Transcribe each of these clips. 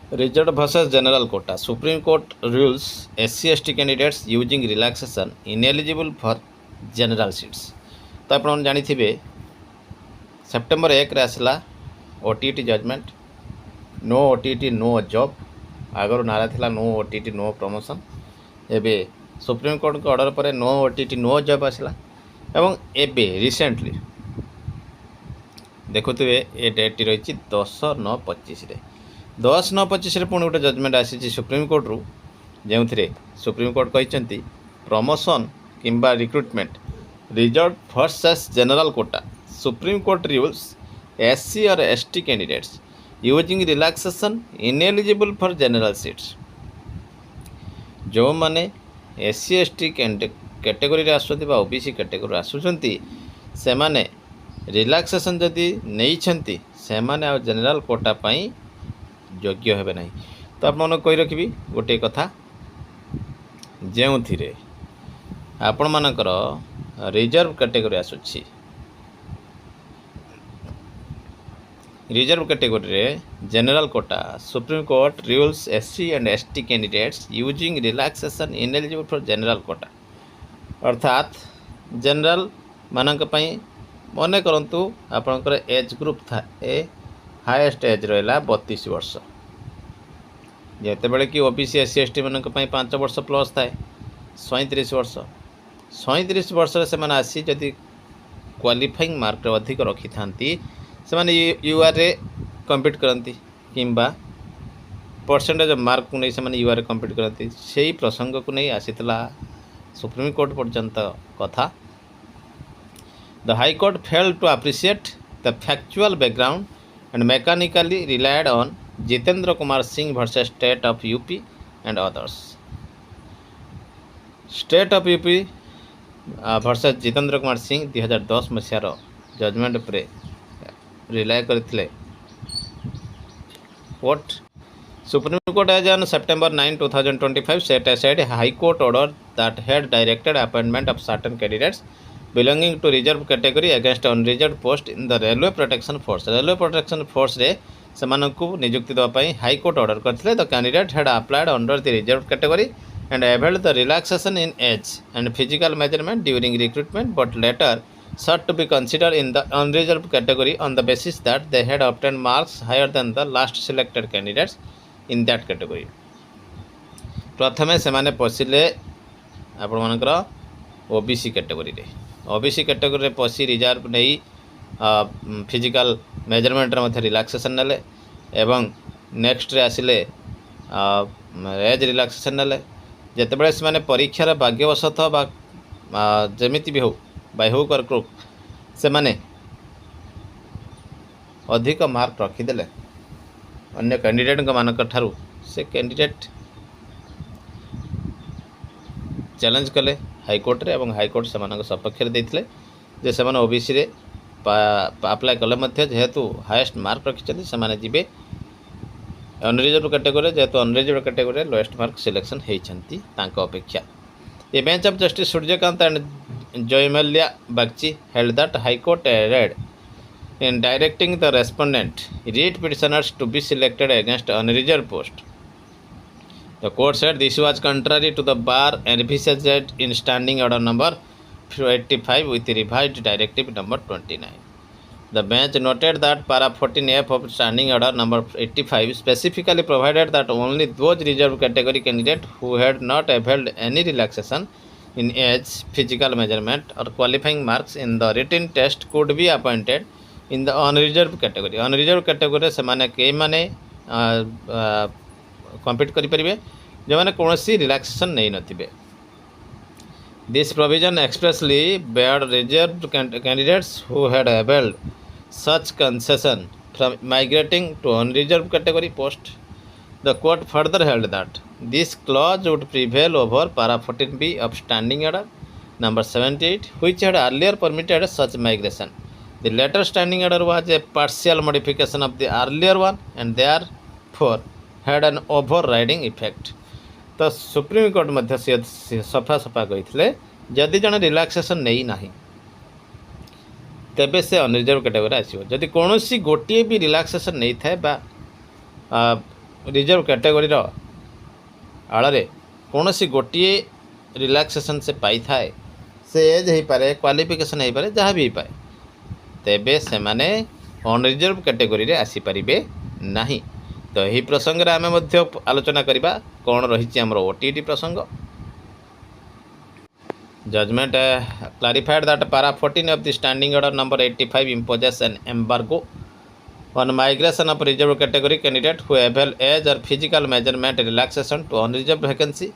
Reserved versus general quota. Supreme Court rules SC/ST candidates using relaxation ineligible for general seats. तो आप जानी September 1 रे आसला OTT judgement no OTT no job आगर नारा थिला नो OTT नो प्रमोशन एबे सुप्रीम कोर्ट को ऑर्डर पर नो OTT नो जॉब आसला एवं एबे रिसेंटली देखुए ये डेट रही 10/9/25 10/9/25 पुणी गोटे जजमेंट आसी सुप्रीम कोर्ट रु जो सुप्रीम कोर्ट कहते प्रमोशन किंबा recruitment reserve versus general quota Supreme Court rules SC और ST candidates using relaxation ineligible for general seats जो माने SC ST कैटेगरी आसुँच OBC कैटेगरी आसुँच से माने रिलैक्सेशन जदि नहीं से माने जनरल कोटा पाई योग्य हेबे नहीं। तो आप मन कही रखी गोटे कथा जो आपण मानकर रिजर्व कैटेगरी आसुछि रिजर्व कैटेगरी रे general quota Supreme Court rules SC and ST candidates using relaxation ineligible for general quota अर्थात जनरल मानक पई मन करंतु आपनकर एज ग्रुप था ए हाईएस्ट एज रहा 32 वर्ष जिते बड़े कि OBC SC ST मानक पई 5 वर्ष प्लस थाए 37 वर्ष 37 वर्ष से मैंने आसी जदि क्वालिफाइंग मार्क अधिक रखी था से UR रे कम्पीट करती किंबा परसेंटेज मार्क को नहीं से UR रे कम्पीट करती से प्रसंग को नहीं आसीला सुप्रीम कोर्ट पर्यंत कथा the High Court failed to appreciate the factual background and mechanically relied on Jitendra Kumar Singh versus State of UP and others. State of UP versus Jitendra Kumar Singh 2010 मसीहार judgement पर rely करथिले what Supreme Court has on September 9, 2025 set aside High Court order that had directed appointment of certain candidates belonging to reserve category against unreserved post in the railway protection force. Railway protection force रे सेमानकु नियुक्ति देवा पई High Court order करथिले the candidate had applied under the reserve category and availed the relaxation in age and physical measurement during recruitment but later sought to be considered in the unreserved category on the basis that they had obtained marks higher than the last selected candidates in that category. प्रथमे सेमाने पसिले आपण मानकर OBC category रे OBC category पशि reserve नहीं physical measurement मध्य relaxation नेले एवं next रे आसिले age relaxation नेले जेतेबेले से परीक्षार भाग्यवशतः बा जमिति भी हो बाय हो कर क्रुक से माने अधिक मार्क रखीदे अन्य कैंडिडेट मानक ठारू से कैंडिडेट चैलेंज कले हाईकोर्ट रे एवं हाईकोर्ट से सपक्ष देते जे से OBC रे अप्लाई कले जेहेतु हाईएस्ट मार्क रखी से जीवे अनरिजर्व कैटेगरी जेहेतु unreserved category lowest mark selection होती अपेक्षा a bench of justice Suryakant and Joymalya Bagchi held that High Court erred in directing the respondent read petitioners to be selected against unreserved post. The court said this was contrary to the bar envisaged in standing order number 85 with revised directive number 29. The bench noted that para 14F of standing order number 85 specifically provided that only those reserved category candidates who had not availed any relaxation in age, physical measurement or qualifying marks in the written test could be appointed in the unreserved category. Unreserved category से माने के माने compete करि परिबे जो माने कोनोसी relaxation नहीं नथिबे. This provision expressly barred reserved candidates who had availed such concession from migrating to unreserved category post. The court further held that this clause would prevail over para 14B of standing order number 78 which had earlier permitted such migration. The later standing order was a partial modification of the earlier one and therefore had an overriding effect. तो supreme court मध्य सफा सफा कही जदि जन relaxation नहीं ना तेबे से अनरिजर्व कैटेगरी आसो जदि कौन गोटे भी रिलैक्सेशन नहीं थाए रिजर्व कैटेगोरी आଳରେ कौनसी गोटे रिलैक्सेशन से पाई थाए से एज हो पारे क्वालिफिकेशन हो पारे जहाँ भी पाए तेबे से माने अनरिजर्व कैटेगोरी रे आसी परिबे नहीं। तो यही प्रसंग रे आमे मध्य आलोचना करिबा कौन रही हमर ओटीटी प्रसंग। Judgement clarified that para 14 of the standing order number 85 imposes an embargo on migration of reserved category candidate who avail age or physical measurement relaxation to unreserved vacancy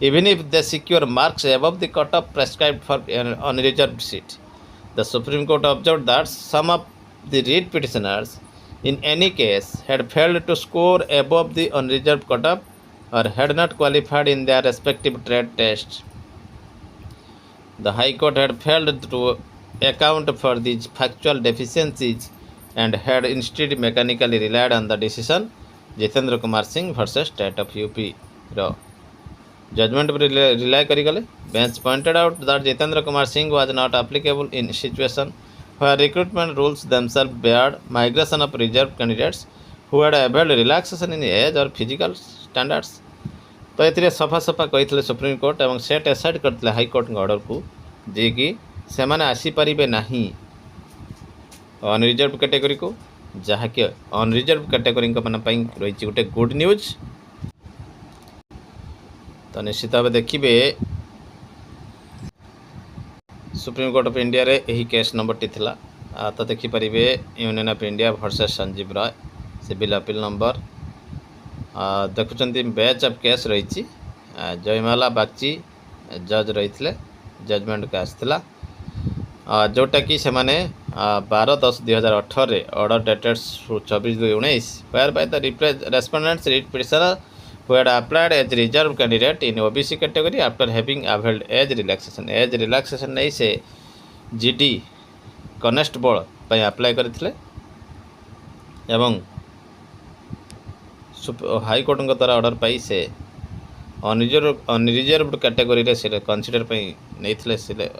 even if they secure marks above the cutoff prescribed for an unreserved seat. The Supreme Court observed that some of the read petitioners in any case had failed to score above the unreserved cutoff or had not qualified in their respective trade tests. The High Court had failed to account for these factual deficiencies and had instead mechanically relied on the decision Jitendra Kumar Singh versus State of UP. Judgment rely करगले bench pointed out that Jitendra Kumar Singh was not applicable in situation where recruitment rules themselves barred migration of reserved candidates who had availed relaxation in age or physical standards. तो ये सफा सफा कही supreme court और से decide करते high court order को जे कि से आसीपारे ना अनरिजर्व कैटेगरी को जहाँकि अनरिजर्व कैटेगरी रही गोटे गुड न्यूज। तो निश्चित भाव देखिए सुप्रीम कोर्ट ऑफ इंडिया रे यही केस नंबर टी थिला। तो देखिपारे union of India versus Sanjeev Rai civil appeal number देखुं बेच ऑफ केस रही जयमाला बागची जज रही जजमेंट का आसाला जोटा कि से 12/10/2018 order dated 24/2/19 whereby the respondents read petitioner who had applied as reserve candidate in OBC category after having availed age relaxation। Age relaxation नहीं से जीडी कनेस्टेबल पर अप्लाई करथिले एवं हाईकोर्ट द्वारा ऑर्डर पाई से अनरिजर्व्ड कैटेगरी रे से consider नहीं से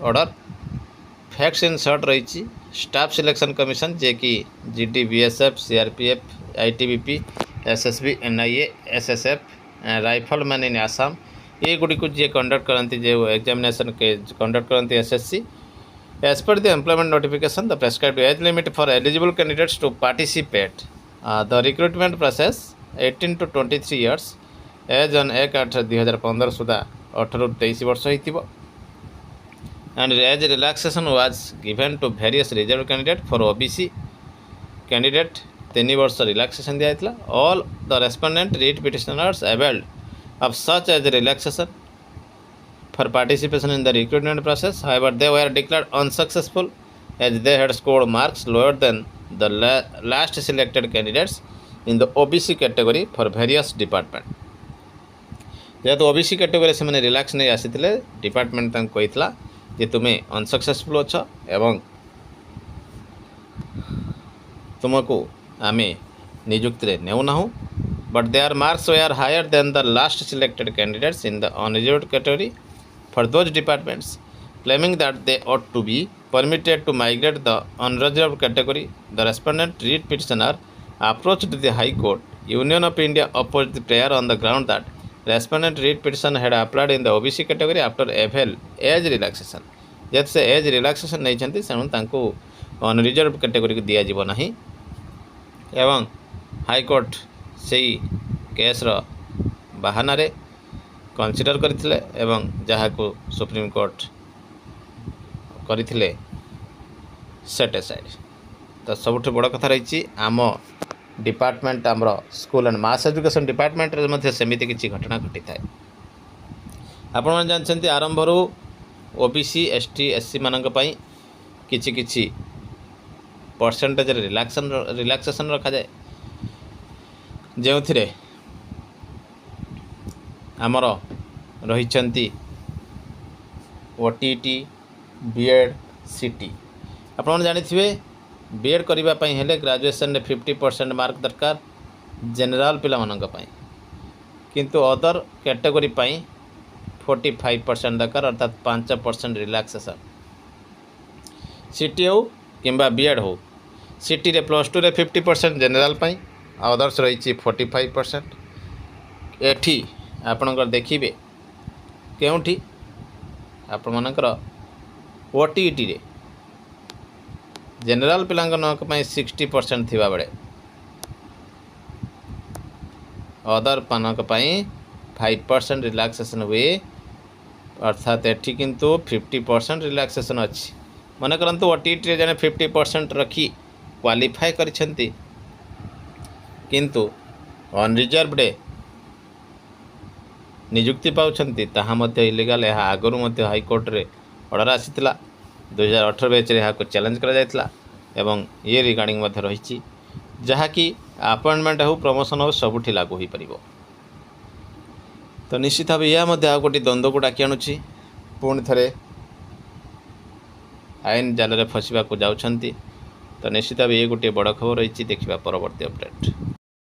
ऑर्डर। फैक्ट्स इन सर्ट रही स्टाफ सिलेक्शन कमिशन जे कि GD BSF CRPF ITBP SSB NIA SSF rifleman in Assam ये गुड़ी को जी कंडक्ट करती जो एग्जामिनेशन के कंडक्ट करती SSC as per the employment notification the prescribed age limit for eligible candidates to participate the recruitment process 18 to 23 years age on 1/8/2015 सुधा 18 ରୁ 23 वर्ष होइतिबो and age relaxation was given to various reserve candidate for OBC candidate 3 वर्ष relaxation दिया। All the respondent read petitioners availed of such age relaxation for participation in the recruitment process however they were declared unsuccessful as they had scored marks lower than the last selected candidates in the OBC category for various department. जेहेतु OBC category से relax नहीं आसी department कही जे तुम्हें unsuccessful अच्छ एवं तुमको आमे निजुक्ति नेउना but their marks we are higher than the last selected candidates in the unreserved category for those departments claiming that they ought to be permitted to migrate the unreserved category। The respondent read petitioner approached the High Court. Union of India opposed the prayer on the ground that respondent read petition had applied in the OBC category after avail age relaxation। जब से age relaxation नहीं छंती से unreserved category को दिया जीव नहीं एवं high court से केस बहाना रे कंसीडर करथिले एवं जहाँ को सुप्रीम कोर्ट करथिले सेट असाइड। तो सबुठ बड़ कथा रही आम डिपार्टमेंट आमर school and mass education department रे सेमिति किछि घटना घटी थाए। आपण मन जानछन्ती आरंभ रू ओबीसी एसटी एससी मानक पई किछि किछि परसेंटेज रिलैक्सेशन रखा जाए जो थे आमर रही ओटीटी बीएड सीटी। आपण जानिथिबे बीएड करने हेले ग्रेजुएशन 50% मार्क दरकार जनरल पिला मानक पई किंतु अदर कैटेगरी 45% दरकार अर्थात 5% रिलैक्सेशन। सीटी हो किंबा बीएड हो सीटी रे +2 रे 50% जनरल पाई अदर्स रही 45%। एठी आपणकर देखिए केउठी आपण मानकर ओटीईटी रे जनरल पिलांक 60% थिबा बेले अदर पानक 5% रिलैक्सेशन हुए, अर्थात एठी किंतु 50% रिलैक्सेशन अच्छी। मन करंतु ओटीईटी रे जने 50% रखी क्वालिफाई करिसेंती किंतु अनरिजर्व डे नियुक्ति पाउछंती ताहा मध्य इलीगल। यह आगरु मध्य हाईकोर्ट रे ऑर्डर आसीथिला 2018 बैच रे को चैलेंज करा जायतिला एवं ये रिगार्डिंग मध्य रही जहाँकि अपॉइंटमेंट हो प्रमोशन हो सबुठी लागू हो पार। तो निश्चित भाव यह आ गोटे द्वंद्व को डाकी आणुछि पुणी थे आईन जाल में फसवा जाऊँच। तो निश्चित भाव ये गोटे बड़ खबर रही देखा परवर्ती अपडेट।